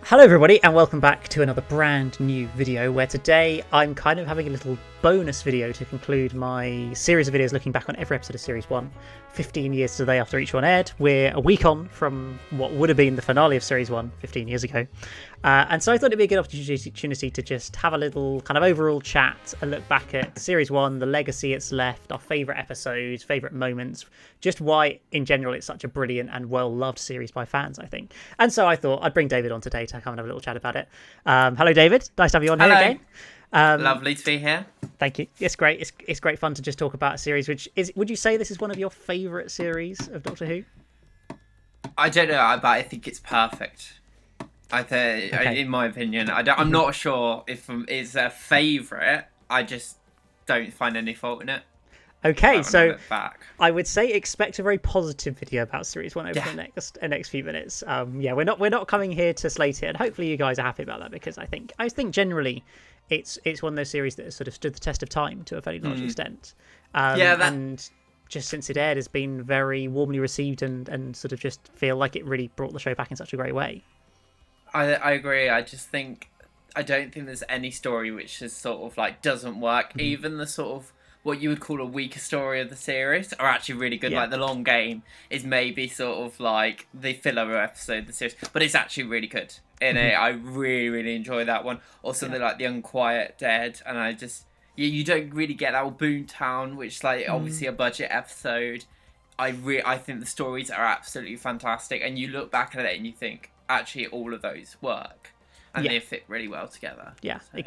Hello everybody and welcome back to another brand new video where today I'm kind of having a little bonus video to conclude my series of videos looking back on every episode of Series 1, 15 years today after each one aired. We're a week on from what would have been the finale of Series 1 15 years ago. And so I thought it'd be a good opportunity to just have a little kind of overall chat, a look back at Series 1, the legacy it's left, our favourite episodes, favourite moments, just why in general it's such a brilliant and well-loved series by fans, I think. And so I thought I'd bring David on today to come and have a little chat about it. Hello David, nice to have you on here again. Lovely to be here. Thank you. It's great. It's great fun to just talk about a series which is, would you say this is one of your favourite series of Doctor Who? I don't know, but I think it's perfect. In my opinion, I'm not sure if it's a favourite. I just don't find any fault in it. Okay, so I would say expect a very positive video about Series 1 over the next few minutes. We're not coming here to slate it, and hopefully you guys are happy about that, because I think generally it's one of those series that has sort of stood the test of time to a fairly large extent. And just since it aired has been very warmly received and sort of just feel like it really brought the show back in such a great way. I agree. I don't think there's any story which is sort of like doesn't work. Even the sort of what you would call a weaker story of the series are actually really good. Like The Long Game is maybe sort of like the filler episode of the series, but it's actually really good. I really, really enjoy that one. Or something like The Unquiet Dead, and you don't really get that with Boomtown, which is like obviously a budget episode. I think the stories are absolutely fantastic, and you look back at it and you think actually all of those work. And they fit really well together. Yeah, so.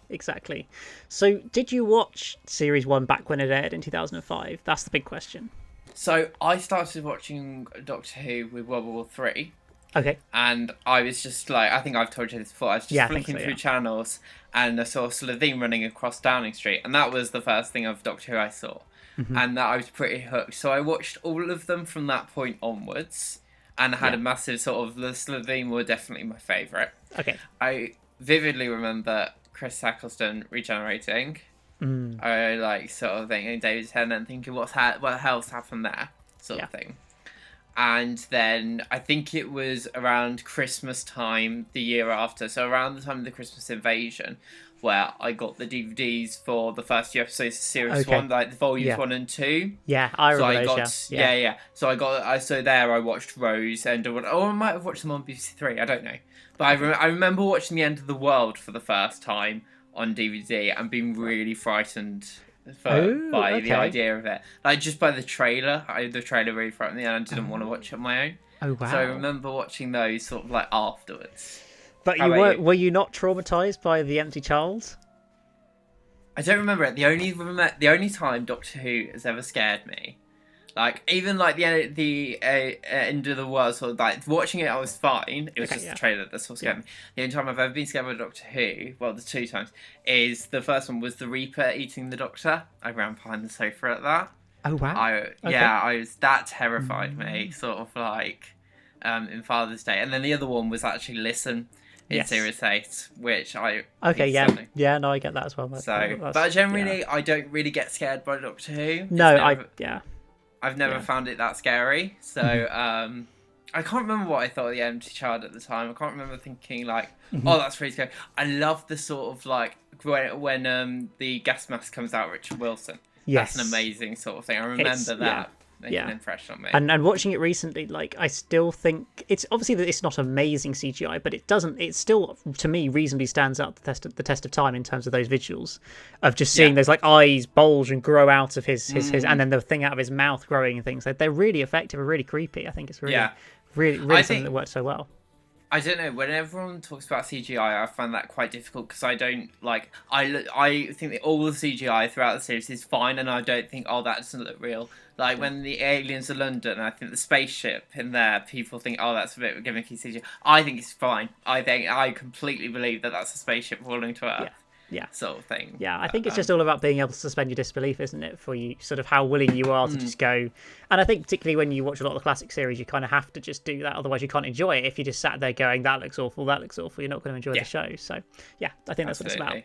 Exactly. So, did you watch Series 1 back when it aired in 2005? That's the big question. So, I started watching Doctor Who with World War 3. Okay. And I was just like, I think I've told you this before, I was just flicking through channels and I saw Slitheen running across Downing Street. And that was the first thing of Doctor Who I saw. And that I was pretty hooked. So, I watched all of them from that point onwards. And had a massive sort of... The Slitheen were definitely my favourite. Okay. I vividly remember Chris Eccleston regenerating. I like sort of thinking David Tennant and thinking what else happened there, sort of thing. And then I think it was around Christmas time the year after, so around the time of the Christmas invasion, where I got the DVDs for the first few episodes of Series 1, like the volumes 1 and 2. Yeah, I remember those, So I watched Rose, and I might have watched them on BBC 3, I don't know. But I remember watching The End of the World for the first time on DVD and being really frightened by the idea of it. Like, just by the trailer. The trailer really frightened me and I didn't want to watch it on my own. Oh, wow. So I remember watching those sort of like afterwards. But were you not traumatised by The Empty Child? I don't remember it. The only time Doctor Who has ever scared me, like even like the end of the world, sort of like watching it, I was fine. It was just the trailer that sort of scared me. The only time I've ever been scared by Doctor Who, well, the two times, is the first one was the Reaper eating the Doctor. I ran behind the sofa at that. Oh wow! That terrified me, sort of like in Father's Day, and then the other one was actually Listen. In Series 8, which I... Okay, yeah, no, I get that as well. But generally, I don't really get scared by Doctor Who. I've never found it that scary, so I can't remember what I thought of The Empty Child at the time. I can't remember thinking, like, oh, that's really scary. I love the sort of, like, when the gas mask comes out, Richard Wilson. Yes. That's an amazing sort of thing. I remember that. Making an impression on me. And watching it recently, like, I still think it's obviously that it's not amazing CGI, but it still, to me, reasonably stands out the test of time in terms of those visuals of just seeing those like eyes bulge and grow out of his and then the thing out of his mouth growing and things. Like, they're really effective and really creepy. I think it's really something that works so well. I don't know, when everyone talks about CGI, I find that quite difficult because I don't, like, I think that all the CGI throughout the series is fine, and I don't think, oh, that doesn't look real. Like, when the aliens are London, I think the spaceship in there, people think, oh, that's a bit gimmicky CGI. I think it's fine. I completely believe that that's a spaceship falling to Earth. Sort of thing. Yeah, I think it's just all about being able to suspend your disbelief, isn't it? For you, sort of how willing you are to just go. And I think particularly when you watch a lot of the classic series, you kind of have to just do that. Otherwise, you can't enjoy it. If you just sat there going, that looks awful, you're not going to enjoy the show. So, yeah, I think that's what it's about.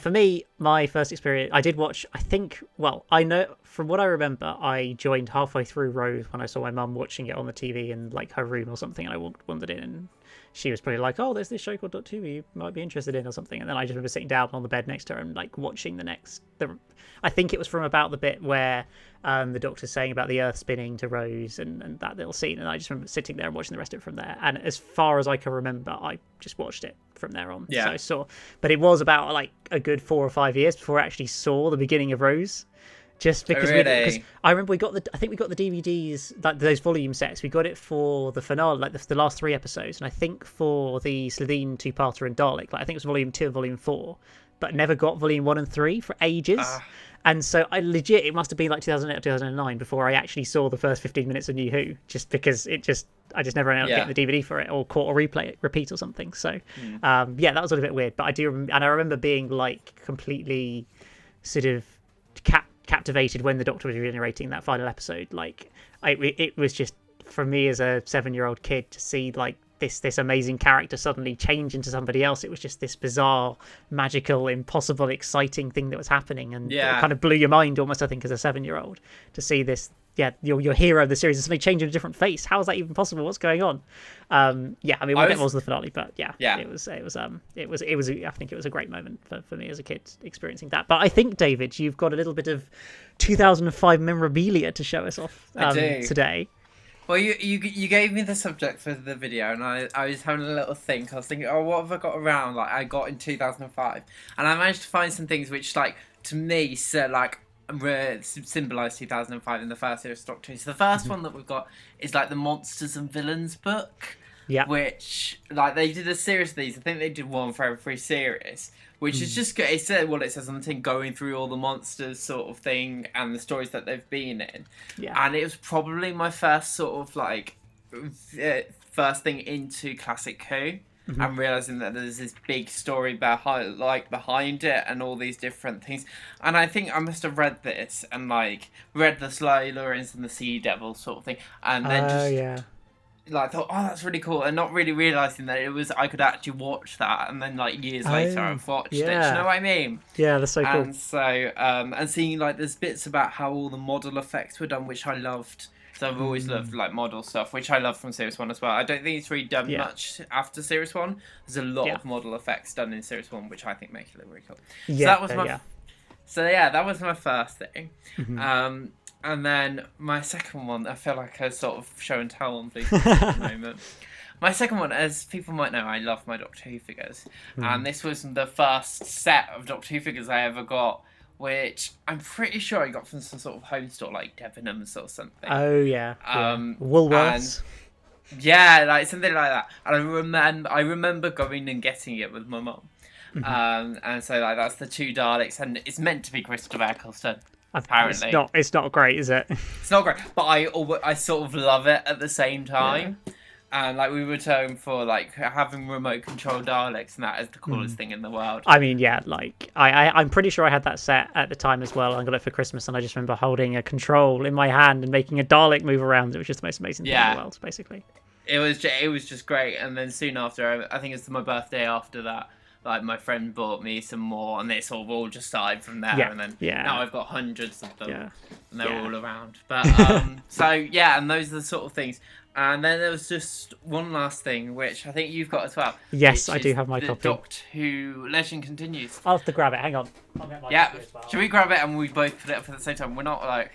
For me, my first experience, I did watch, I know from what I remember, I joined halfway through Rose when I saw my mum watching it on the TV in like her room or something, and I wandered in and she was probably like, oh, there's this show called Doctor Who you might be interested in or something. And then I just remember sitting down on the bed next to her and like watching I think it was from about the bit where the Doctor's saying about the Earth spinning to Rose and that little scene, and I just remember sitting there and watching the rest of it from there. And as far as I can remember, I just watched it from there on. Yeah. So I saw, but it was about like a good 4 or 5 years before I actually saw the beginning of Rose. Just because because I remember I think we got the DVDs, like those volume sets. We got it for the finale, like the last 3 episodes, and I think for the Slitheen 2-parter and Dalek, like I think it was volume 2 and volume 4, but never got volume 1 and 3 for ages. And so it must have been like 2008 or 2009 before I actually saw the first 15 minutes of New Who, just because I just never ended up getting the DVD for it or caught a repeat or something. So that was a little bit weird. But I remember being like completely sort of captivated when the Doctor was narrating that final episode. Like it was just, for me as a 7-year-old kid, to see like this amazing character suddenly change into somebody else. It was just this bizarre, magical, impossible, exciting thing that was happening, and it kind of blew your mind almost, I think, as a 7-year-old, to see this. Yeah, your hero of the series is suddenly changing a different face. How is that even possible? What's going on? I mean, it was the finale, but it was. I think it was a great moment for me as a kid experiencing that. But I think, David, you've got a little bit of 2005 memorabilia to show us off today. Well, you gave me the subject for the video, and I was having a little think. I was thinking, oh, what have I got around? Like I got in 2005, and I managed to find some things which, like, to me, symbolise 2005 in the first series of Doctor Who. So the first one that we've got is like the Monsters and Villains book. Yeah. Which, like, they did a series of these. I think they did one for every series, which is just good. It says on the tin, going through all the monsters sort of thing and the stories that they've been in. Yeah. And it was probably my first sort of like first thing into classic Who. And realising that there's this big story behind it and all these different things. And I think I must have read this and like read the Silurians and the Sea Devil sort of thing, and then like thought, oh, that's really cool, and not really realising that I could actually watch that, and then like years later I've watched it. Do you know what I mean? Yeah, that's so cool. And so and seeing like there's bits about how all the model effects were done, which I loved. So I've always loved like model stuff, which I love from Series 1 as well. I don't think it's really done much after Series 1. There's a lot of model effects done in Series 1, which I think make it look really cool. So that was that was my first thing. And then my second one, I feel like a sort of show and tell on things at the moment. My second one, as people might know, I love my Doctor Who figures. And this was the first set of Doctor Who figures I ever got, which I'm pretty sure I got from some sort of home store like Debenhams or something. Oh yeah, Woolworths. Like something like that. And I remember going and getting it with my mum. And so like that's the 2 Daleks, and it's meant to be Christopher Eccleston. Apparently, it's not great, is it? It's not great, but I sort of love it at the same time. Yeah. And like we were talking for like having remote control Daleks, and that is the coolest thing in the world. I mean, like I'm pretty sure I had that set at the time as well. I got it for Christmas, and I just remember holding a control in my hand and making a Dalek move around. It was just the most amazing thing in the world, basically. It was just great. And then soon after, I think it's my birthday after that, like my friend bought me some more, and it sort of all just started from there. And then now I've got hundreds of them, and they're all around. But and those are the sort of things. And then there was just one last thing, which I think you've got as well. Yes, I do have my copy. Doctor Who Legend Continues. I'll have to grab it. Hang on. I'll get my copy as well. Should we grab it and we both put it up at the same time? We're not like...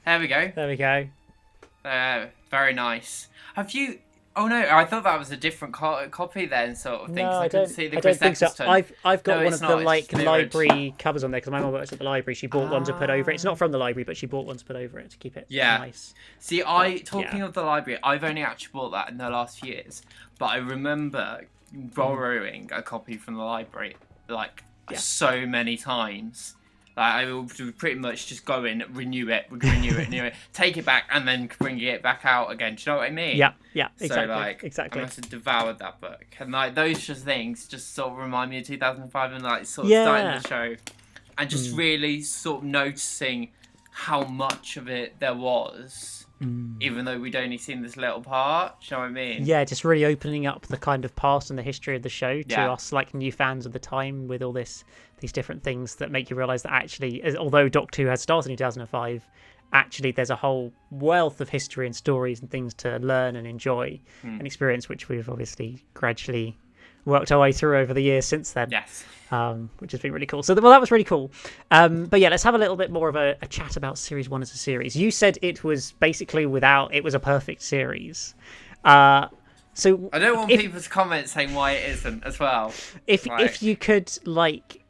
There we go. There we go. Very nice. Have you... Oh no, I thought that was a different copy then, sort of thing. No, I don't think so. I've got one of the like library covers on there because my mum works at the library. She bought one to put over it. It's not from the library, but she bought one to put over it to keep it nice. See, talking of the library, I've only actually bought that in the last few years, but I remember borrowing a copy from the library like so many times. Like, I would pretty much just go in, renew it, take it back, and then bring it back out again. Do you know what I mean? Yeah, exactly. So, like, exactly. I must have devoured that book. And, like, those just things just sort of remind me of 2005 and, like, sort of starting the show. And just really sort of noticing how much of it there was, even though we'd only seen this little part. Do you know what I mean? Yeah, just really opening up the kind of past and the history of the show to us, like, new fans of the time, with all these different things that make you realise that actually, although Doctor Who had started in 2005, actually there's a whole wealth of history and stories and things to learn and enjoy and experience, which we've obviously gradually worked our way through over the years since then. Yes. Which has been really cool. So, well, that was really cool. But yeah, let's have a little bit more of a chat about Series 1 as a series. You said it was basically it was a perfect series. So I don't want people's comments saying why it isn't as well. If you could, like,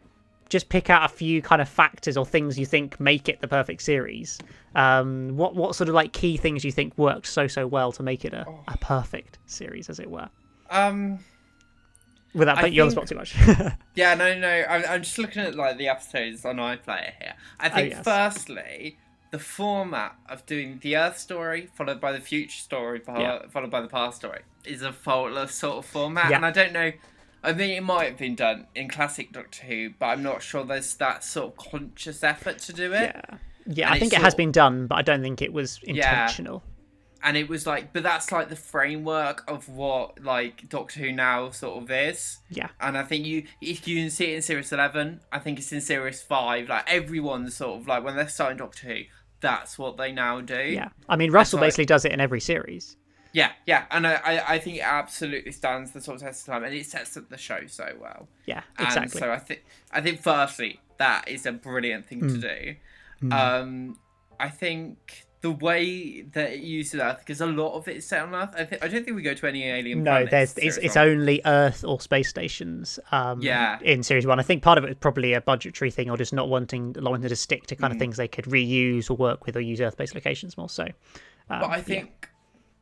just pick out a few kind of factors or things you think make it the perfect series, what sort of like key things you think worked so well to make it a perfect series, as it were? Without putting you on the spot too much. Yeah, no. I'm just looking at like the episodes on iPlayer here. I think firstly, the format of doing the Earth story followed by the future story followed by the past story is a faultless sort of format, and I don't know. I think it might have been done in classic Doctor Who, but I'm not sure there's that sort of conscious effort to do it. Yeah, I think it has been done, but I don't think it was intentional. And it was like, but that's like the framework of what like Doctor Who now sort of is. Yeah. And I think if you can see it in Series 11, I think it's in Series 5. Like everyone's sort of like when they're starting Doctor Who, that's what they now do. Yeah. I mean, Russell basically does it in every series. Yeah, and I think it absolutely stands the sort of test of time, and it sets up the show so well. Yeah, exactly. And so I think firstly that is a brilliant thing to do. I think the way that it uses Earth, because a lot of it is set on Earth. I don't think we go to any alien planets. No, it's only Earth or space stations. In Series 1, I think part of it is probably a budgetary thing, or just not wanting to stick to kind of things they could reuse or work with, or use Earth-based locations more so. But I think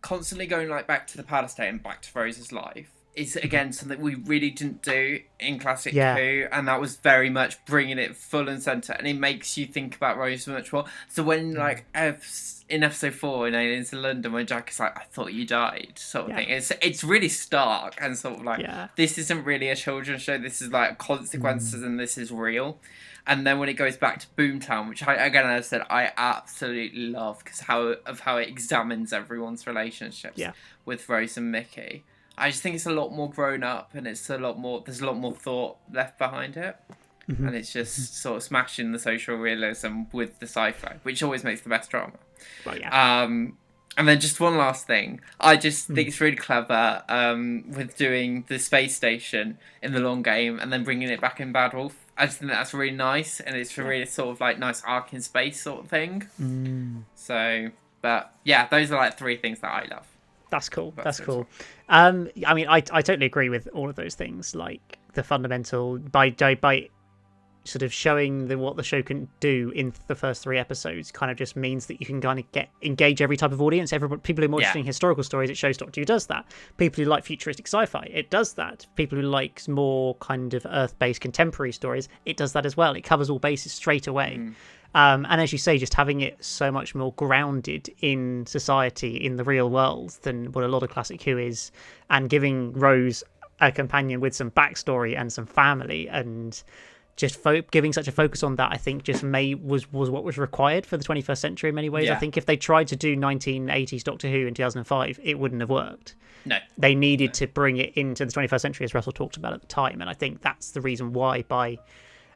constantly going like back to the Palace State and back to Rose's life is again something we really didn't do in classic Who, and that was very much bringing it full and centre, and it makes you think about Rose much more. So when like in episode 4 in Aliens in London, when Jack is like, "I thought you died," sort of thing, it's really stark and sort of like this isn't really a children's show. This is like consequences, and this is real. And then when it goes back to Boomtown, which I said, I absolutely love because how it examines everyone's relationships with Rose and Mickey. I just think it's a lot more grown up, and there's a lot more thought left behind it. And it's just sort of smashing the social realism with the sci-fi, which always makes the best drama. Well, and then just one last thing. I just think it's really clever with doing the space station in the long game and then bringing it back in Bad Wolf. I just think that's really nice, and it's a really sort of like nice arc in space sort of thing. So, but yeah, those are like 3 things that I love. That's cool. That's cool. I mean, I totally agree with all of those things. Like the fundamental by sort of showing what the show can do in the first 3 episodes kind of just means that you can kind of engage every type of audience. People who are more interested in historical stories, it shows Doctor Who does that. People who like futuristic sci-fi, it does that. People who like more kind of Earth-based contemporary stories, it does that as well. It covers all bases straight away. And as you say, just having it so much more grounded in society, in the real world, than what a lot of classic Who is, and giving Rose a companion with some backstory and some family, and just giving such a focus on that, I think just was what was required for the 21st century in many ways. I think if they tried to do 1980s Doctor Who in 2005, it wouldn't have worked. No. They needed to bring it into the 21st century, as Russell talked about at the time, and I think that's the reason why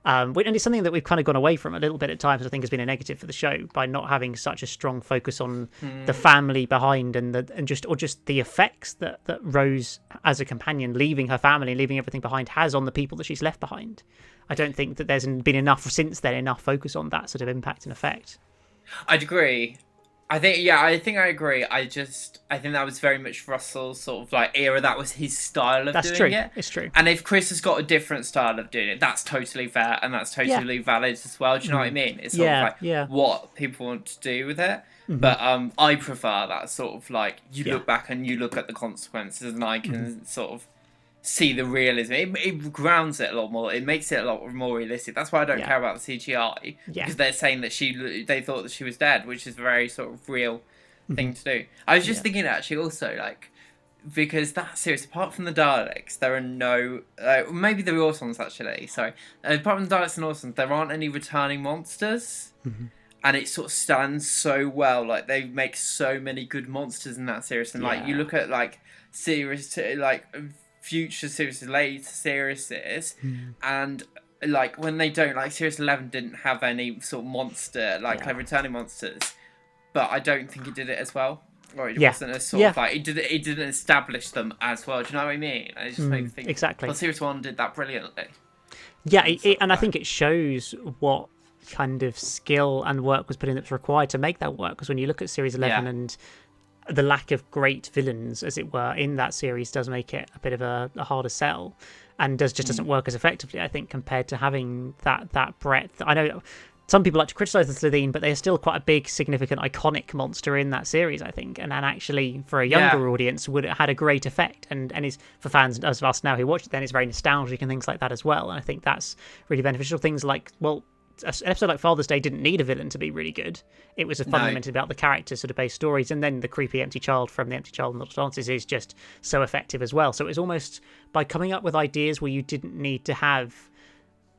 and it's something that we've kind of gone away from a little bit at times. I think has been a negative for the show by not having such a strong focus on the family behind and just the effects that Rose as a companion, leaving her family, leaving everything behind, has on the people that she's left behind. I don't think that there's been enough focus on that sort of impact and effect. I'd agree. I think I agree. I think that was very much Russell's sort of like era. That was his style of doing it. It's true. And if Chris has got a different style of doing it, that's totally fair and that's totally valid as well. Do you know what I mean? It's sort of like what people want to do with it. But I prefer that sort of like you look back and you look at the consequences, and I can sort of see the realism. It grounds it a lot more. It makes it a lot more realistic. That's why I don't care about the CGI, because they're saying that they thought that she was dead, which is a very sort of real thing to do. I was just thinking actually also like, because that series, apart from the Daleks, there are no maybe the Autons actually. Sorry, apart from the Daleks and Autons, there aren't any returning monsters. And it sort of stands so well. Like they make so many good monsters in that series, and like you look at like series like future series, later series, and like when they don't, like series 11 didn't have any sort of monster like returning monsters, but I don't think it did it as well. Or it Yeah. wasn't as sort of like it didn't establish them as well. Do you know what I mean? It just made me think exactly. Well, Series 1 did that brilliantly. Yeah, and I think it shows what kind of skill and work was put in that's required to make that work. Because when you look at Series 11 and the lack of great villains, as it were, in that series does make it a bit of a harder sell, and doesn't work as effectively, I think, compared to having that breadth. I know some people like to criticise the Slitheen, but they are still quite a big, significant, iconic monster in that series, I think, and actually for a younger audience would have had a great effect, and is for fans of us now who watch it then, it's very nostalgic and things like that as well, and I think that's really beneficial. Things like, well, an episode like Father's Day didn't need a villain to be really good. It was fundamentally about the character sort of based stories, and then the creepy empty child from The Empty Child and Little Dances is just so effective as well. So it was almost by coming up with ideas where you didn't need to have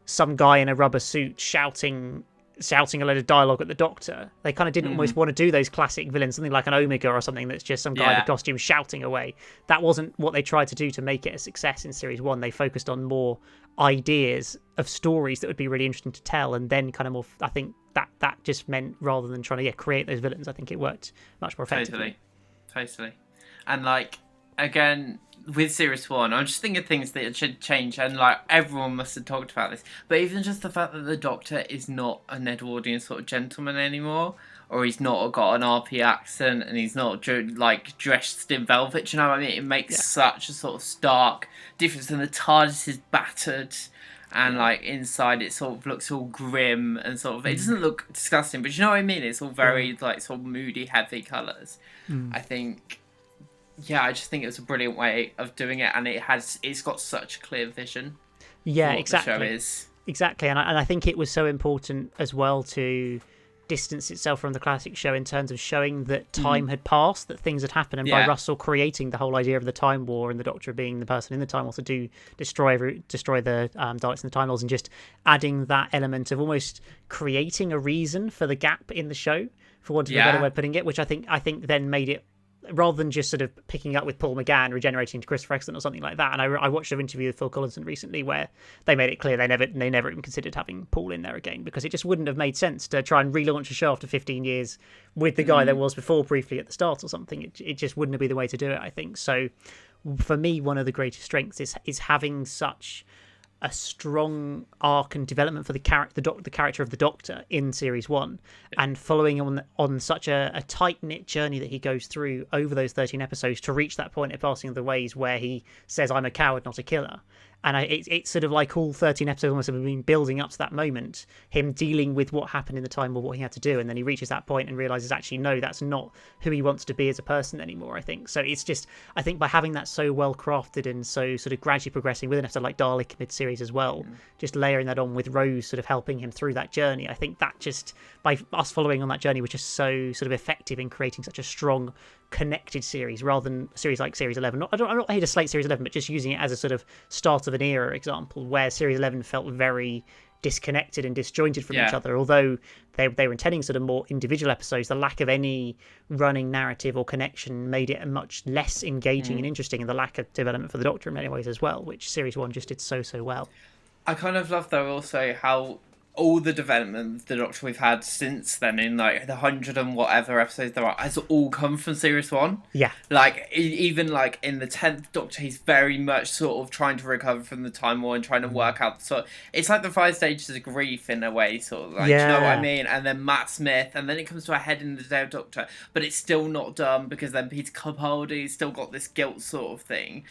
some guy in a rubber suit shouting a load of dialogue at the Doctor. They kind of didn't almost want to do those classic villains, something like an Omega or something that's just some guy in a costume shouting away. That wasn't what they tried to do to make it a success in Series 1. They focused on more ideas of stories that would be really interesting to tell, and then kind of more, I think that just meant, rather than trying to create those villains, I think it worked much more effectively. Totally. And like, again, with Series 1, I'm just thinking of things that should change, and like everyone must have talked about this, but even just the fact that the Doctor is not an Edwardian sort of gentleman anymore, or he's not got an RP accent, and he's not like dressed in velvet, do you know what I mean? It makes such a sort of stark difference, and the TARDIS is battered, and like inside it sort of looks all grim, and sort of, it doesn't look disgusting, but you know what I mean? It's all very like sort of moody, heavy colours. I think, I just think it was a brilliant way of doing it, and it's got such clear vision. Yeah, for what exactly. The show is. Exactly, and I think it was so important as well to distance itself from the classic show in terms of showing that time had passed, that things had happened, and by Russell creating the whole idea of the Time War and the Doctor being the person in the Time War to destroy the Daleks and the Time Lords, and just adding that element of almost creating a reason for the gap in the show, for want of a better way of putting it, which I think then made it, rather than just sort of picking up with Paul McGann regenerating to Christopher Eccleston or something like that. And I watched an interview with Phil Collinson recently where they made it clear they never even considered having Paul in there again, because it just wouldn't have made sense to try and relaunch a show after 15 years with the guy there was before briefly at the start or something. It just wouldn't have been the way to do it, I think. So for me, one of the greatest strengths is having such a strong arc and development for the character of the Doctor in Series 1, and following on such a tight-knit journey that he goes through over those 13 episodes to reach that point of Passing of the Ways where he says, "I'm a coward, not a killer." And it's sort of like all 13 episodes almost have been building up to that moment, him dealing with what happened in the time or what he had to do, and then he reaches that point and realises, actually, no, that's not who he wants to be as a person anymore, I think. So it's just, I think by having that so well crafted and so sort of gradually progressing with an episode like Dalek mid-series as well, just layering that on with Rose sort of helping him through that journey, I think that just, by us following on that journey, was just so sort of effective in creating such a strong, connected series, rather than a series like Series 11. I'm not here to slate Series 11, but just using it as a sort of start of an era example, where Series 11 felt very disconnected and disjointed from each other. Although they were intending sort of more individual episodes, the lack of any running narrative or connection made it much less engaging and interesting, and the lack of development for the Doctor in many ways as well, which Series 1 just did so well. I kind of love, though, also how all the development of the Doctor we've had since then, in like the 100 and whatever episodes there are, has all come from Series 1. Yeah. Like, even like in the 10th Doctor, he's very much sort of trying to recover from the Time War and trying to work out. So it's like the 5 stages of grief in a way, sort of like, do you know what I mean? And then Matt Smith, and then it comes to a head in the Day of Doctor, but it's still not done because then Peter Capaldi's still got this guilt sort of thing.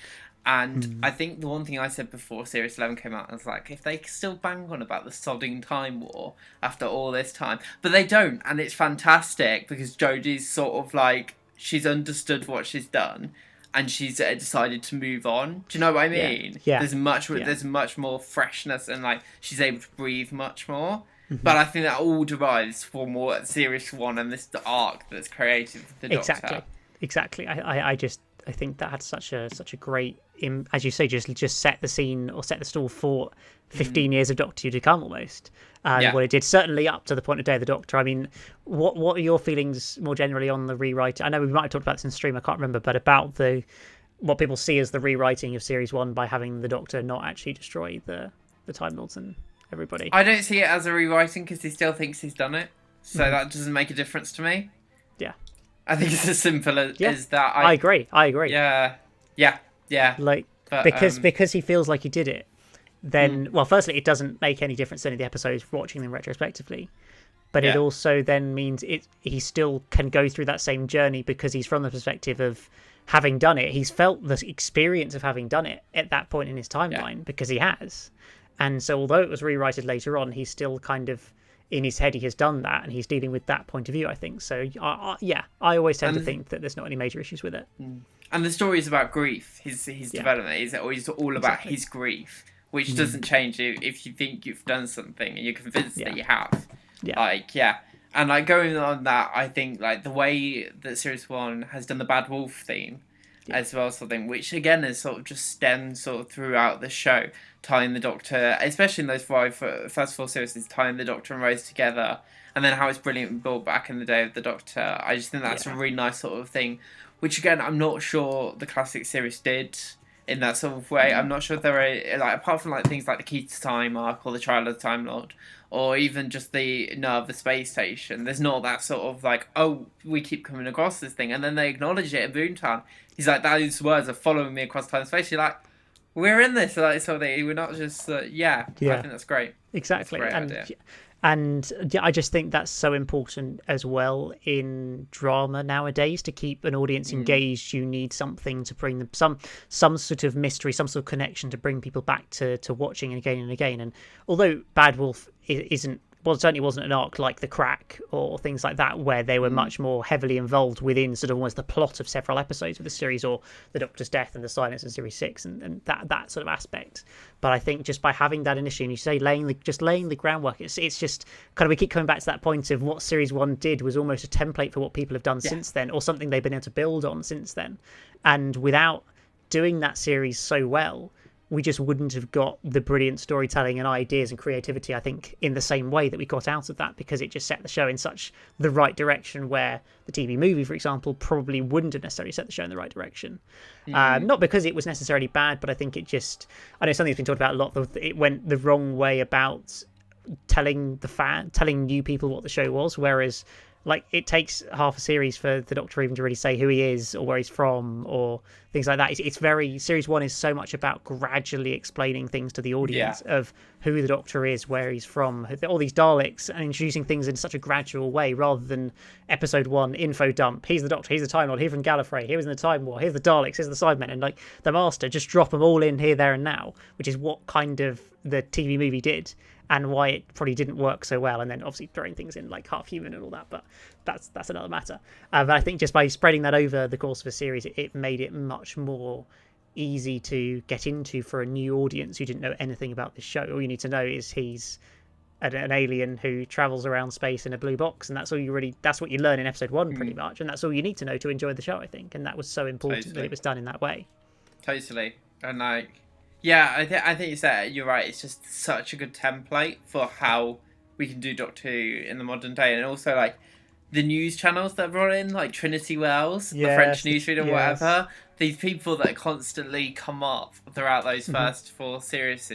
And I think the one thing I said before Series 11 came out, I was like, if they still bang on about the sodding Time War after all this time, but they don't, and it's fantastic because Jodie's sort of like, she's understood what she's done, and she's decided to move on. Do you know what I mean? Yeah. There's much more freshness, and like she's able to breathe much more. But I think that all derives from what Series 1 and this arc that's created for the Doctor. Exactly. I think that had such a great, as you say, just set the scene or set the stall for 15 years of Doctor Who to come almost. What it did, certainly up to the point of Day of the Doctor. I mean, what are your feelings more generally on the rewrite? I know we might have talked about this in stream, I can't remember, but about what people see as the rewriting of Series 1 by having the Doctor not actually destroy the Time Lords and everybody. I don't see it as a rewriting because he still thinks he's done it, so that doesn't make a difference to me. Yeah. I think it's as simple as that. I agree. Yeah. Like, but, because he feels like he did it, then, well, firstly, it doesn't make any difference to any of the episodes watching them retrospectively. But it also then means he still can go through that same journey because he's from the perspective of having done it. He's felt the experience of having done it at that point in his timeline because he has. And so although it was rewritten later on, he's still kind of in his head, he has done that and he's dealing with that point of view, I think. So, I always tend to think that there's not any major issues with it. And the story is about grief. His development is always all about his grief, which doesn't change if you think you've done something and you're convinced that you have. And like going on that, I think like the way that Series 1 has done the Bad Wolf theme as well, something which again is sort of just stemmed sort of throughout the show, tying the Doctor, especially in those first 4 series, tying the Doctor and Rose together, and then how it's brilliantly built back in the day of the Doctor. I just think that's a really nice sort of thing, which again I'm not sure the classic series did in that sort of way. I'm not sure if there are, like, apart from like things like the Key to Time arc or the Trial of the Time Lord, or even just the Nerve, the space station, there's not that sort of like, oh, we keep coming across this thing, and then they acknowledge it in Boomtown. He's like, those words are following me across time and space. You're like, we're in this, like, sort of thing. We're not just, I think that's great. Exactly. That's a great idea. And I just think that's so important as well in drama nowadays. To keep an audience engaged, you need something to bring them some sort of mystery, some sort of connection to bring people back to watching again and again. And although Bad Wolf certainly wasn't an arc like The Crack or things like that, where they were much more heavily involved within sort of almost the plot of several episodes of the series, or the Doctor's death and the silence in Series 6 and that sort of aspect. But I think just by having that initially, and you say laying the groundwork, it's just kind of, we keep coming back to that point of what Series 1 did was almost a template for what people have done since then, or something they've been able to build on since then. And without doing that series so well, we just wouldn't have got the brilliant storytelling and ideas and creativity, I think, in the same way that we got out of that, because it just set the show in such the right direction, where the TV movie, for example, probably wouldn't have necessarily set the show in the right direction. Not because it was necessarily bad, but I think it just, I know something that's been talked about a lot, it went the wrong way about telling new people what the show was, whereas like it takes half a series for the Doctor even to really say who he is or where he's from or things like that. It's very, Series 1 is so much about gradually explaining things to the audience of who the Doctor is, where he's from, all these Daleks, and introducing things in such a gradual way, rather than Episode 1 info dump. He's the Doctor, he's the Time Lord, here from Gallifrey, here was in the Time War, here's the Daleks, here's the Cybermen, and like the Master, just drop them all in here, there and now, which is what kind of the TV movie did, and why it probably didn't work so well. And then obviously throwing things in like half human and all that, but that's another matter. But I think just by spreading that over the course of a series, it made it much more easy to get into for a new audience who didn't know anything about this show. All you need to know is he's an alien who travels around space in a blue box, and that's what you learn in Episode 1 pretty much, and that's all you need to know to enjoy the show, I think. And that was so important that it was done in that way. Totally. And like, yeah, I think you're right. It's just such a good template for how we can do Doctor Who in the modern day, and also like the news channels that brought in, like Trinity Wells, the French newsreader, whatever. These people that constantly come up throughout those first 4 series.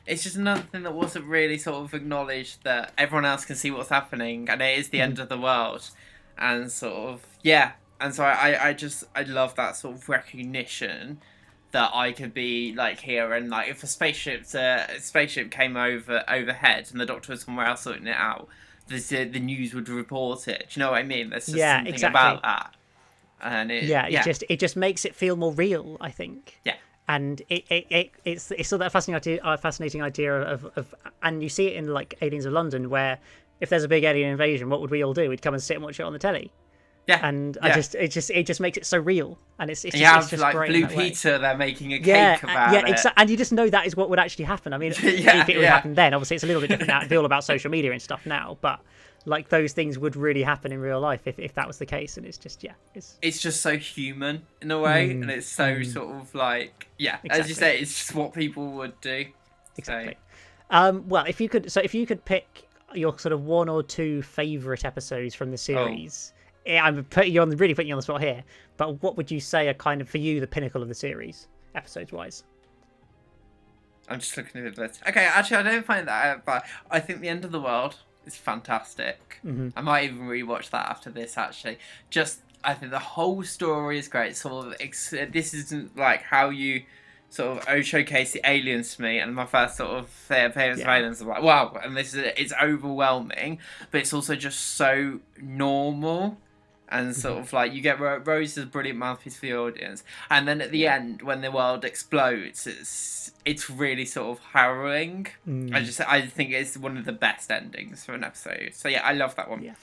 It's just another thing that wasn't really sort of acknowledged, that everyone else can see what's happening, and it is the end of the world, and sort of And so I love that sort of recognition that I could be like here, and like if a spaceship came overhead and the Doctor was somewhere else sorting it out, the news would report it. Do you know what I mean? There's just something about that, and it just makes it feel more real, I think. Yeah, and it's sort of that fascinating idea of, and you see it in like Aliens of London, where if there's a big alien invasion, what would we all do? We'd come and sit and watch it on the telly. Yeah, and it just makes it so real, and it's just like great Blue Peter, they're making a cake about it. Exactly, and you just know that is what would actually happen. I mean, if it would happen then, obviously it's a little bit different now. It's all about social media and stuff now, but like those things would really happen in real life if that was the case. And it's just it's just so human in a way, and it's so sort of like as you say, it's just what people would do. Exactly. Well, if you could pick your sort of 1 or 2 favorite episodes from the series. I'm really putting you on the spot here, but what would you say are kind of, for you, the pinnacle of the series, episodes-wise? I'm just looking at the list. Okay, actually, I don't find that, but I think The End of the World is fantastic. Mm-hmm. I might even rewatch that after this, actually. I think the whole story is great. Sort of, this isn't like how you sort of showcase the aliens to me, and my first sort of appearance of aliens, I'm like, wow, and it's overwhelming, but it's also just so normal. And sort of like you get Rose is a brilliant mouthpiece for the audience, and then at the end when the world explodes, it's really sort of harrowing. I think it's one of the best endings for an episode. So yeah, I love that one,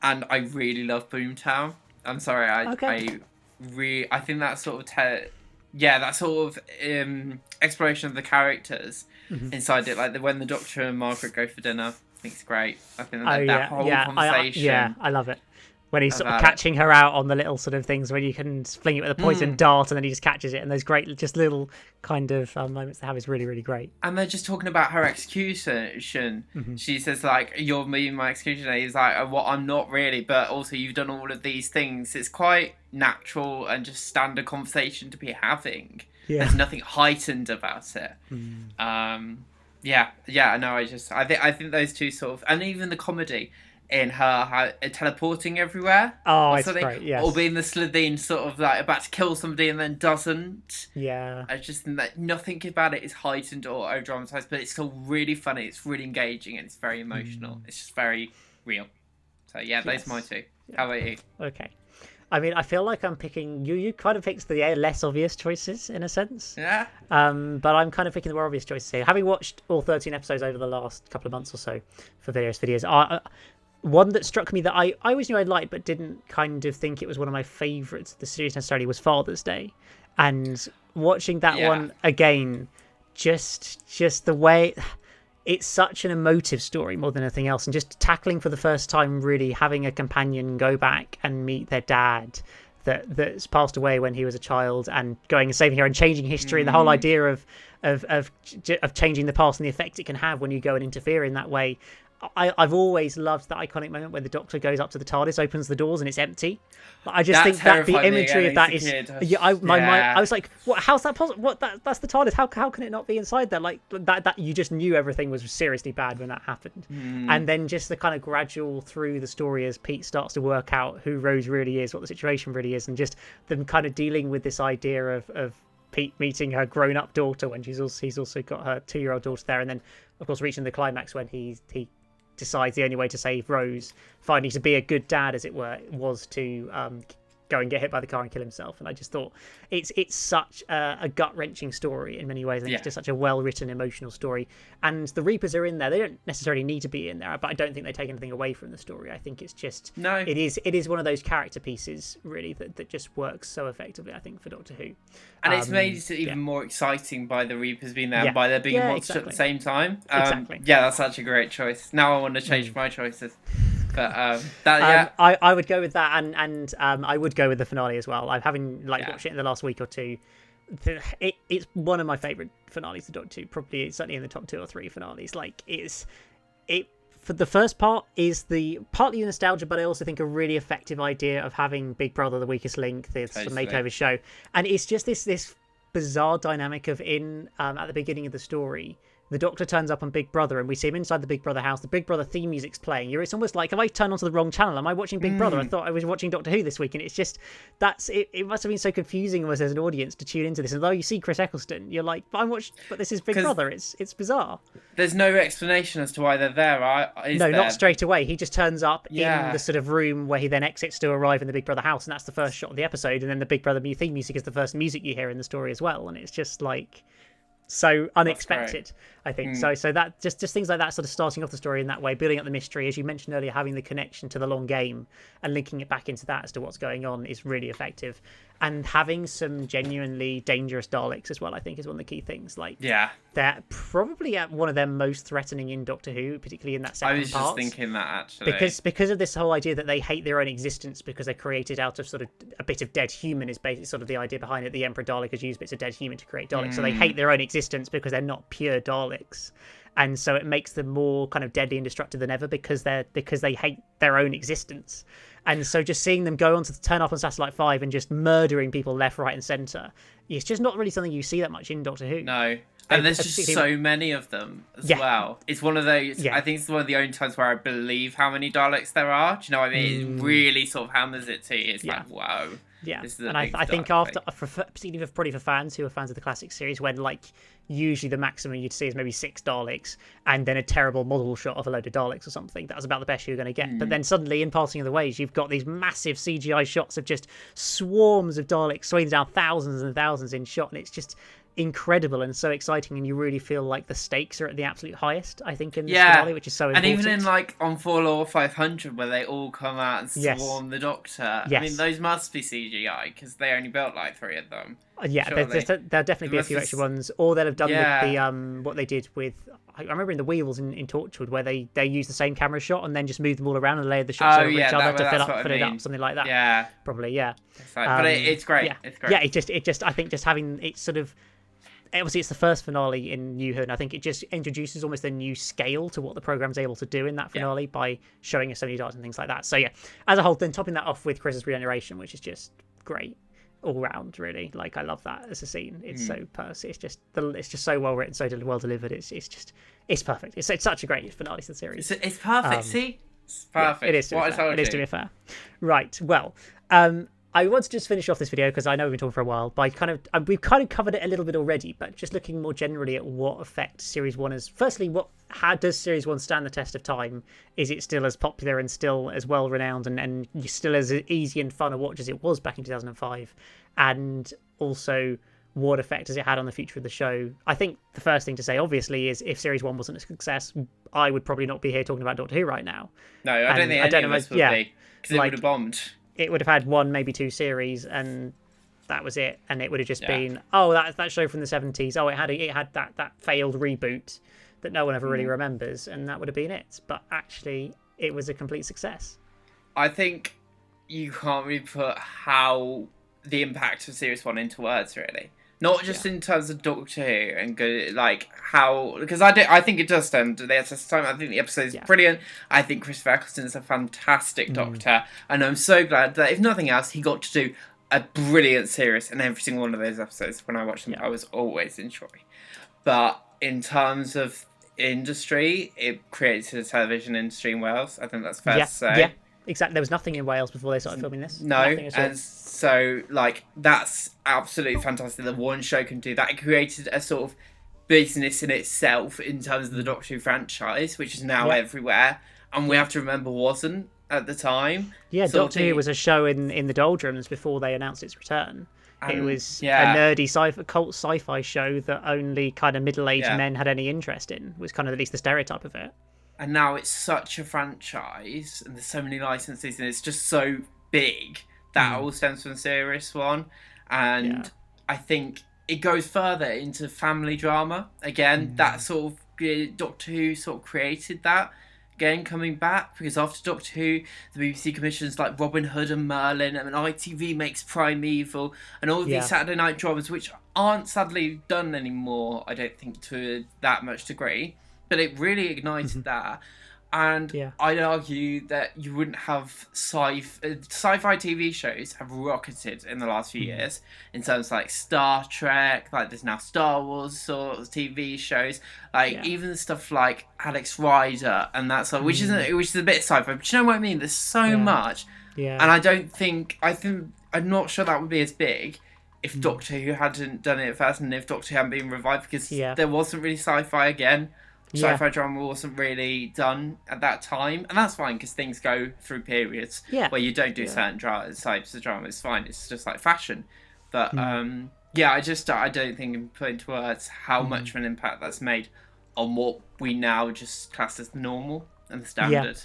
and I really love Boomtown. I'm sorry, I think that sort of that sort of exploration of the characters inside it, like when the Doctor and Margaret go for dinner, I think it's great. I think that whole conversation. I love it. When he's sort of catching her out on the little sort of things when you can fling it with a poison dart and then he just catches it, and those great just little kind of moments they have is really, really great. And they're just talking about her execution. She says like, "You're me, my executioner." He's like, "Well, I'm not really, but also you've done all of these things." It's quite natural and just standard conversation to be having. There's nothing heightened about it. I think those two sort of, and even the comedy in her teleporting everywhere. Oh, it's great, yes. Or being the Slitheen sort of like about to kill somebody and then doesn't. Yeah. I just think that nothing about it is heightened or over-dramatized, but it's still really funny, it's really engaging, and it's very emotional. It's just very real. So yeah, those are my two. How about you? Okay. I mean, I feel like I'm picking... You kind of picked the less obvious choices, in a sense. Yeah. But I'm kind of picking the more obvious choices here. Having watched all 13 episodes over the last couple of months or so for various videos, one that struck me that I always knew I'd like but didn't kind of think it was one of my favourites of the series necessarily was Father's Day. And watching that one again, just the way... It's such an emotive story more than anything else. And just tackling for the first time, really having a companion go back and meet their dad that's passed away when he was a child, and going and saving her and changing history, and the whole idea of changing the past and the effect it can have when you go and interfere in that way. I've always loved that iconic moment where the Doctor goes up to the TARDIS, opens the doors, and it's empty. I just think that the imagery of that is... I was like, what? How's that possible? What? That's the TARDIS. How can it not be inside there? Like that you just knew everything was seriously bad when that happened. And then just the kind of gradual through the story as Pete starts to work out who Rose really is, what the situation really is, and just them kind of dealing with this idea of Pete meeting her grown-up daughter when he's also got her 2-year-old daughter there, and then of course reaching the climax when he decides the only way to save Rose, finally to be a good dad, as it were, was to go and get hit by the car and kill himself. And I just thought it's such a gut-wrenching story in many ways, and it's just such a well-written, emotional story. And the Reapers are in there. They don't necessarily need to be in there, but I don't think they take anything away from the story. I think it's just... No. It is one of those character pieces, really, that just works so effectively, I think, for Doctor Who. And it's made it even more exciting by the Reapers being there, and by there being a monster at the same time. Exactly. Yeah, that's such a great choice. Now I want to change my choices. But I would go with that, and I would go with the finale as well. I'm having watched it in the last week or two. It's one of my favourite finales of Doctor Who. Probably certainly in the top 2 or 3 finales. For the first part is the partly nostalgia, but I also think a really effective idea of having Big Brother, the weakest link, this makeover show, and it's just this bizarre dynamic of at the beginning of the story. The Doctor turns up on Big Brother, and we see him inside the Big Brother house. The Big Brother theme music's playing. It's almost like, have I turned onto the wrong channel? Am I watching Big Brother? I thought I was watching Doctor Who this week. And it's just, it must have been so confusing almost as an audience to tune into this. And though you see Chris Eccleston, you're like, but this is Big Brother. It's bizarre. There's no explanation as to why they're there, right? Not straight away. He just turns up in the sort of room where he then exits to arrive in the Big Brother house. And that's the first shot of the episode. And then the Big Brother theme music is the first music you hear in the story as well. And it's just like... so unexpected, I think. So that just things like that, sort of starting off the story in that way, building up the mystery, as you mentioned earlier, having the connection to the long game and linking it back into that as to what's going on is really effective. And having some genuinely dangerous Daleks as well, I think, is one of the key things. They're probably at one of their most threatening in Doctor Who, particularly in that second part. I was just thinking that, actually. Because of this whole idea that they hate their own existence because they're created out of sort of a bit of dead human is basically sort of the idea behind it. The Emperor Dalek has used bits of dead human to create Daleks. So they hate their own existence because they're not pure Daleks. And so it makes them more kind of deadly and destructive than ever because they hate their own existence. And so just seeing them go on to turn up on Satellite 5 and just murdering people left, right, and centre, it's just not really something you see that much in Doctor Who. No, And there's just so many of them as well. It's one of those. I think it's one of the only times where I believe how many Daleks there are. Do you know what I mean? It really sort of hammers it to you. It's like, wow. Yeah, and I think after, particularly probably for fans who are fans of the classic series, when like usually the maximum you'd see is maybe 6 Daleks and then a terrible model shot of a load of Daleks or something. That was about the best you were going to get. But then suddenly, in Passing of the Ways, you've got these massive CGI shots of just swarms of Daleks swinging down thousands and thousands in shot, and it's just incredible and so exciting, and you really feel like the stakes are at the absolute highest, I think, in this finale, which is so important. And even in like on Full Law 500, where they all come out and swarm the Doctor, I mean, those must be CGI because they only built like 3 of them. There'll definitely be a few extra ones, or they'll have done with the what they did with, I remember in the Wheels in Torchwood, where they used the same camera shot and then just moved them all around and layered the shots over each other to fill it up, something like that. Yeah, probably. But it's great. It's great. It just I think just having it sort of, obviously it's the first finale in New Who, and I think it just introduces almost a new scale to what the programme's able to do in that finale by showing us so many dots and things like that. So as a whole, then topping that off with Chris's regeneration, which is just great all round, really. Like, I love that as a scene. It's so it's just so well written, so well delivered. It's perfect. It's such a great finale to the series. It's perfect. See, it's perfect. It is. To be fair. Right. Well. I want to just finish off this video because I know we've been talking for a while, but we've kind of covered it a little bit already, but just looking more generally at what effect Series 1 is. Firstly, how does Series 1 stand the test of time? Is it still as popular and still as well renowned and still as easy and fun a watch as it was back in 2005? And also, what effect has it had on the future of the show? I think the first thing to say, obviously, is if Series 1 wasn't a success, I would probably not be here talking about Doctor Who right now. No, I don't think any of us would be, because it would have bombed. It would have had 1, maybe 2 series, and that was it. And it would have just been, that show from the 70s. Oh, it had that failed reboot that no one ever really remembers, and that would have been it. But actually, it was a complete success. I think you can't really put how the impact of Series 1 into words, really. Not just in terms of Doctor Who and how, because I think it does stand the test of time. I think the episode is brilliant. I think Christopher Eccleston is a fantastic Doctor, and I'm so glad that if nothing else, he got to do a brilliant series in every single one of those episodes. When I watched them, I was always in joy. But in terms of industry, it created a television industry in Wales. I think that's fair to say. Yeah, exactly. There was nothing in Wales before they started filming this. No, and so, like, that's absolutely fantastic that one show can do that. It created a sort of business in itself in terms of the Doctor Who franchise, which is now everywhere. And we have to remember wasn't at the time. Yeah, Doctor Who was a show in the doldrums before they announced its return. It was a nerdy cult sci-fi show that only kind of middle-aged men had any interest in, was kind of at least the stereotype of it. And now it's such a franchise, and there's so many licenses, and it's just so big. That all stems from Series 1, and I think it goes further into family drama. Again, that sort of Doctor Who sort of created that. Again, coming back, because after Doctor Who, the BBC commissions like Robin Hood and Merlin, and ITV makes Primeval, and all of these Saturday night dramas, which aren't sadly done anymore, I don't think, to that much degree. But it really ignited that. And I'd argue that you wouldn't have sci-fi TV shows have rocketed in the last few years in terms of like Star Trek, like there's now Star Wars sort of TV shows, like even stuff like Alex Rider and that sort, which is a bit sci-fi, but you know what I mean? There's so much, and I'm not sure that would be as big if Doctor Who hadn't done it first, and if Doctor Who hadn't been revived, because there wasn't really sci-fi again. Sci-fi drama wasn't really done at that time, and that's fine because things go through periods where you don't do certain types of drama. It's fine. It's just like fashion. But I don't think in put into words how much of an impact that's made on what we now just class as normal and the standard.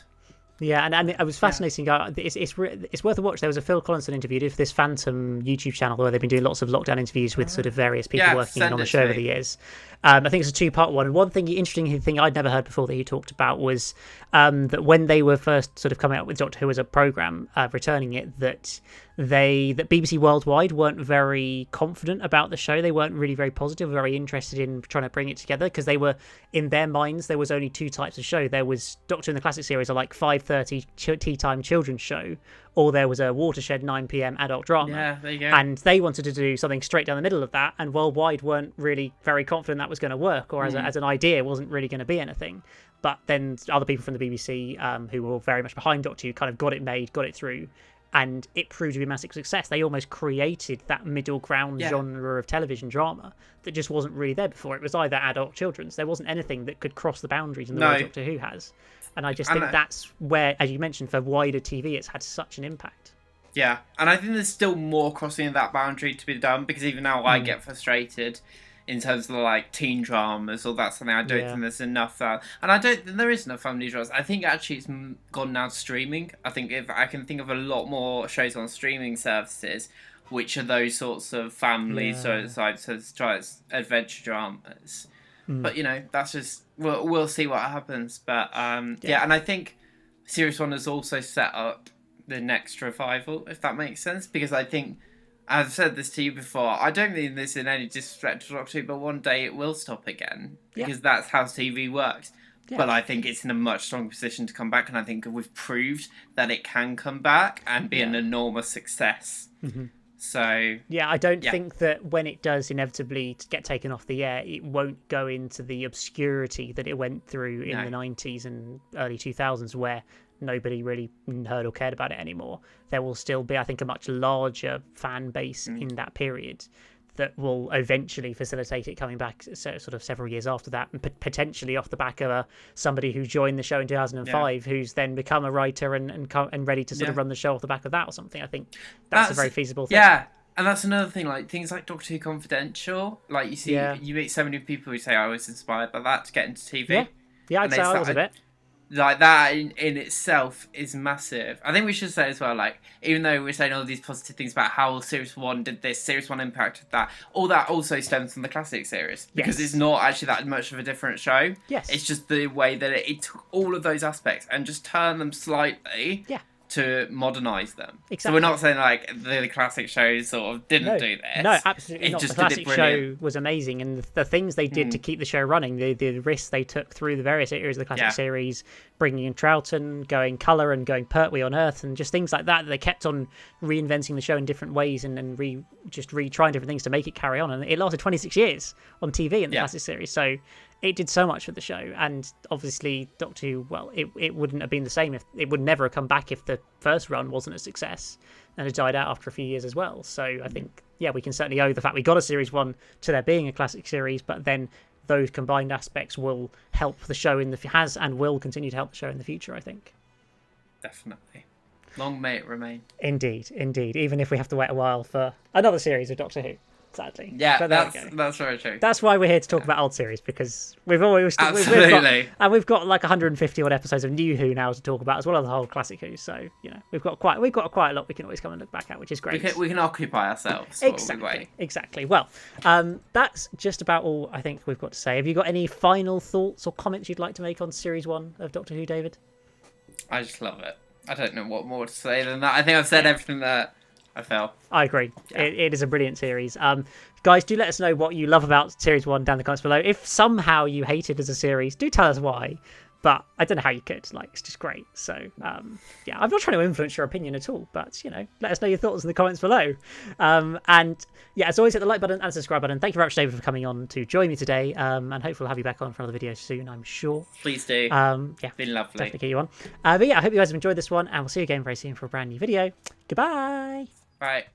Yeah, and it was fascinating. It's worth a watch. There was a Phil Collinson interview for this Phantom YouTube channel where they've been doing lots of lockdown interviews with sort of various people working on the show over the years. I think it's a 2-part one. And one interesting thing I'd never heard before that he talked about was that when they were first sort of coming out with Doctor Who as a programme, returning it, that that BBC Worldwide weren't very confident about the show. They weren't really very positive, very interested in trying to bring it together, because they were, in their minds, there was only two types of show. There was Doctor in the Classic series, a like 5:30 tea time children's show, or there was a Watershed 9 p.m. adult drama. Yeah, there you go. And they wanted to do something straight down the middle of that, and Worldwide weren't really very confident that was going to work, or as an idea, it wasn't really going to be anything. But then other people from the BBC, who were very much behind Doctor Who, kind of got it made, got it through, and it proved to be a massive success. They almost created that middle ground genre of television drama that just wasn't really there before. It was either adult, children's. There wasn't anything that could cross the boundaries in the way Doctor Who has. And I just think that's where, as you mentioned, for wider TV, it's had such an impact. Yeah, and I think there's still more crossing of that boundary to be done, because even now I get frustrated in terms of like teen dramas or that something. I don't think there's enough, and I don't think there is enough family dramas. I think actually it's gone now to streaming. I think if I can think of a lot more shows on streaming services which are those sorts of family adventure dramas. But you know, that's just we'll see what happens. But and I think Series 1 has also set up the next revival, if that makes sense, because I think, I've said this to you before, I don't mean this in any disrespect to Doctor Who, but one day it will stop again, because that's how TV works. But I think it's in a much stronger position to come back, and I think we've proved that it can come back and be an enormous success. So I don't think that when it does inevitably get taken off the air, it won't go into the obscurity that it went through in the 90s and early 2000s, where nobody really heard or cared about it anymore. There will still be, I think, a much larger fan base in that period that will eventually facilitate it coming back sort of several years after that, and potentially off the back of somebody who joined the show in 2005 who's then become a writer and ready to sort of run the show off the back of that or something. I think that's a very feasible thing. Yeah, and that's another thing, like things like Doctor Who Confidential, like you see, you meet so many people who say, I was inspired by that to get into TV. Yeah, I'd say I was a bit. Like, that in itself is massive. I think we should say as well, like, even though we're saying all these positive things about how Series 1 did this, Series 1 impacted that, all that also stems from the classic series. Because it's not actually that much of a different show. Yes. It's just the way that it took all of those aspects and just turned them slightly to modernise them. Exactly. So we're not saying, like, the classic shows sort of didn't do this. No, absolutely not. The classic show was amazing, and the things they did to keep the show running, the risks they took through the various areas of the classic series, bringing in Troughton, going colour and going Pertwee on Earth, and just things like that. They kept on reinventing the show in different ways and retrying different things to make it carry on. And it lasted 26 years on TV in the classic series. So it did so much for the show. And obviously Doctor Who, well, it wouldn't have been the same, if it would never have come back if the first run wasn't a success, and it died out after a few years as well. So I think, we can certainly owe the fact we got a Series 1 to there being a classic series, but then those combined aspects will help the show will continue to help the show in the future, I think. Definitely. Long may it remain. Indeed. Even if we have to wait a while for another series of Doctor Who, sadly. Yeah, that's very true. That's why we're here to talk about old series, because we've got like 150 odd episodes of New Who now to talk about, as well as the whole classic Who. So we've got quite a lot we can always come and look back at, which is great. We can occupy ourselves. Exactly. Well, that's just about all I think we've got to say. Have you got any final thoughts or comments you'd like to make on Series 1 of Doctor Who, David? I just love it. I don't know what more to say than that. I think I've said everything that I felt. I agree. Yeah. It is a brilliant series. Guys, do let us know what you love about Series 1 down in the comments below. If somehow you hate it as a series, do tell us why. But I don't know how you could. Like, it's just great. So, I'm not trying to influence your opinion at all. But, let us know your thoughts in the comments below. As always, hit the like button and subscribe button. Thank you very much, David, for coming on to join me today. And hopefully we'll have you back on for another video soon, I'm sure. Please do. Been lovely. Definitely get you on. I hope you guys have enjoyed this one. And we'll see you again very soon for a brand new video. Goodbye. Bye.